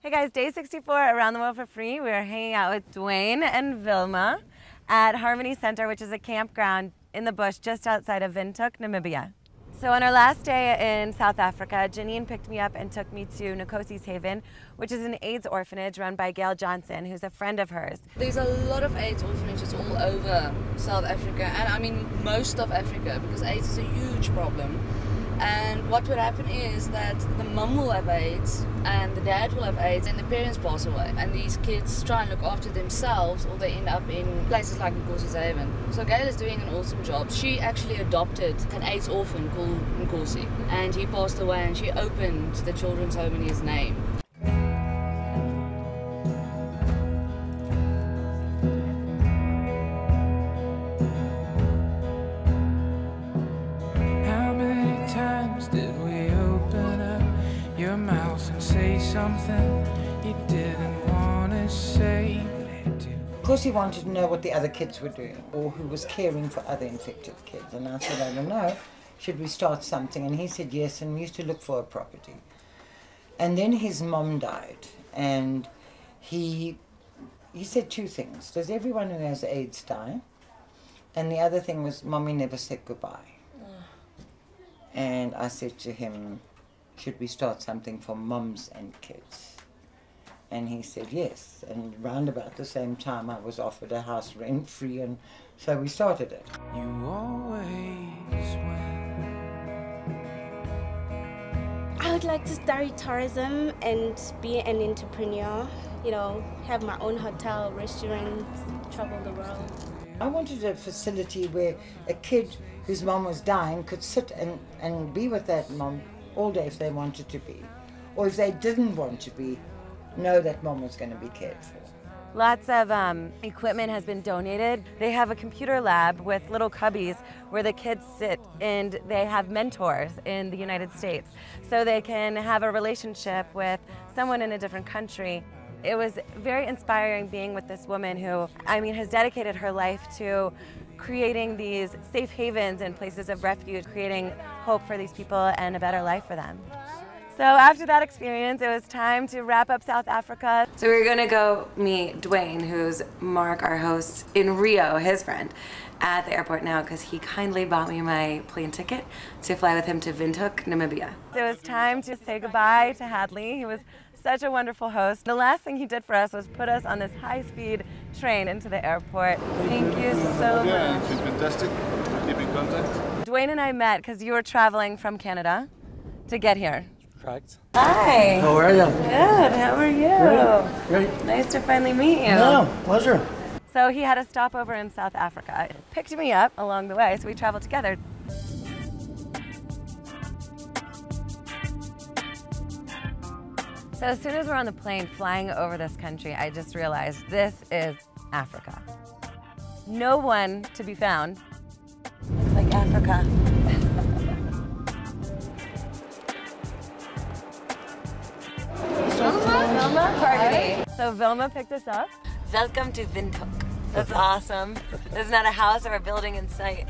Hey guys, day 64 around the world for free. We're hanging out with Dwayne and Vilma at Harmony Center, which is a campground in the bush just outside of Windhoek, Namibia. So on our last day in South Africa, Janine picked me up and took me to Nkosi's Haven, which is an AIDS orphanage run by Gail Johnson, who's a friend of hers. There's a lot of AIDS orphanages all over South Africa, and I mean most of Africa, because AIDS is a huge problem. And what would happen is that the mum will have AIDS and the dad will have AIDS and the parents pass away. And these kids try and look after themselves, or they end up in places like Nkosi's Haven. So Gail is doing an awesome job. She actually adopted an AIDS orphan called Nkosi, and he passed away, and she opened the children's home in his name. Something you didn't want to say. Of course, he wanted to know what the other kids were doing or who was caring for other infected kids. And I said, I don't know, should we start something? And he said yes, and we used to look for a property. And then his mom died, and he said two things. Does everyone who has AIDS die? And the other thing was, Mommy never said goodbye. And I said to him, should we start something for mums and kids? And he said yes. And round about the same time, I was offered a house rent-free, and so we started it. You always win. I would like to study tourism and be an entrepreneur, you know, have my own hotel, restaurants, travel the world. I wanted a facility where a kid whose mom was dying could sit and be with that mom all day if they wanted to be, or if they didn't want to be, know that mom was going to be cared for. Lots of equipment has been donated. They have a computer lab with little cubbies where the kids sit, and they have mentors in the United States, so they can have a relationship with someone in a different country. It was very inspiring being with this woman who, I mean, has dedicated her life to creating these safe havens and places of refuge, creating hope for these people and a better life for them. So after that experience, it was time to wrap up South Africa. So we're gonna go meet Dwayne, who's Mark, our host in Rio, his friend, at the airport now, because he kindly bought me my plane ticket to fly with him to Windhoek, Namibia. So it was time to say goodbye to Hadley. He was such a wonderful host. The last thing he did for us was put us on this high-speed train into the airport. Thank you so much. It's been fantastic. Keep in contact. Dwayne and I met because you were traveling from Canada to get here. Correct. Hi. How are you? Good. How are you? Great. Nice to finally meet you. Yeah, pleasure. So he had a stopover in South Africa. Picked me up along the way, so we traveled together. So as soon as we're on the plane flying over this country, I just realized this is Africa. No one to be found. Looks like Africa. Vilma, Parvati. So Vilma picked us up. Welcome to Windhoek. That's awesome. There's not a house or a building in sight.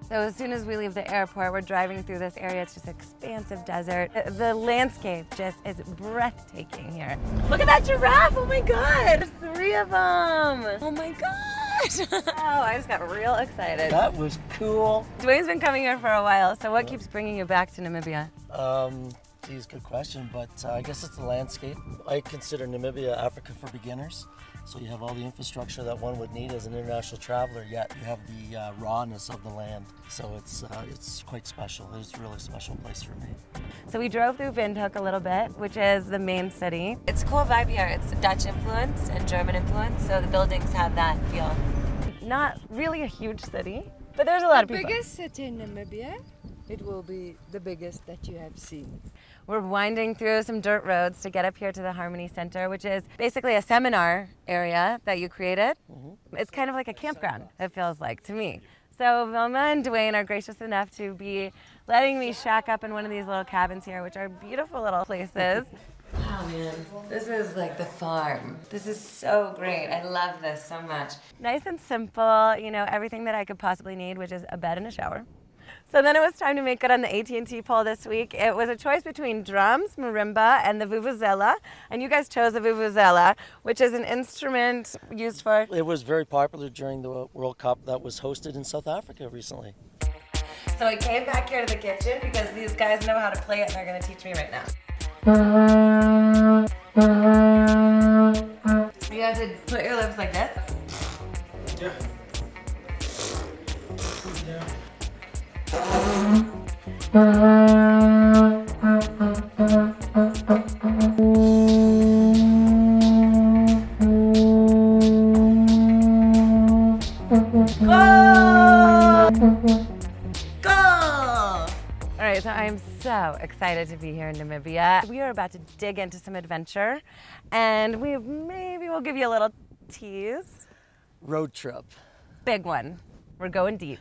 So as soon as we leave the airport, we're driving through this area. It's just expansive desert. The landscape just is breathtaking here. Look at that giraffe! Oh my God! There's 3 of them! Oh my gosh! Oh, I just got real excited. That was cool. Dwayne's been coming here for a while, so what keeps bringing you back to Namibia? Geez, good question, but I guess it's the landscape. I consider Namibia Africa for beginners. So you have all the infrastructure that one would need as an international traveler, yet you have the rawness of the land. So it's quite special. It's a really special place for me. So we drove through Windhoek a little bit, which is the main city. It's a cool vibe here. It's Dutch influence and German influence, so the buildings have that feel. Not really a huge city, but there's a lot of people. The biggest city in Namibia. It will be the biggest that you have seen. We're winding through some dirt roads to get up here to the Harmony Center, which is basically a seminar area that you created. It's kind of like a campground, it feels like to me. So Vilma and Dwayne are gracious enough to be letting me shack up in one of these little cabins here, which are beautiful little places. Wow, man, this is like the farm. This is so great. I love this so much. Nice and simple, you know, everything that I could possibly need, which is a bed and a shower. So then it was time to make good on the AT&T poll this week. It was a choice between drums, marimba, and the vuvuzela. And you guys chose the vuvuzela, which is an instrument used for... It was very popular during the World Cup that was hosted in South Africa recently. So I came back here to the kitchen because these guys know how to play it and they're going to teach me right now. You have to put your lips like this. Yeah. Yeah. All right, so I'm so excited to be here in Namibia. We are about to dig into some adventure, and maybe we'll give you a little tease. Road trip. Big one. We're going deep.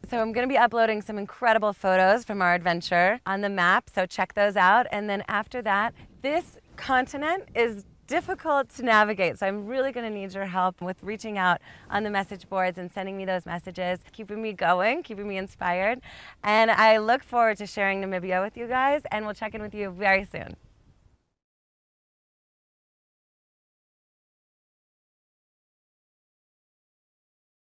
So I'm going to be uploading some incredible photos from our adventure on the map, so check those out. And then after that, this continent is difficult to navigate, so I'm really going to need your help with reaching out on the message boards and sending me those messages, keeping me going, keeping me inspired. And I look forward to sharing Namibia with you guys, and we'll check in with you very soon.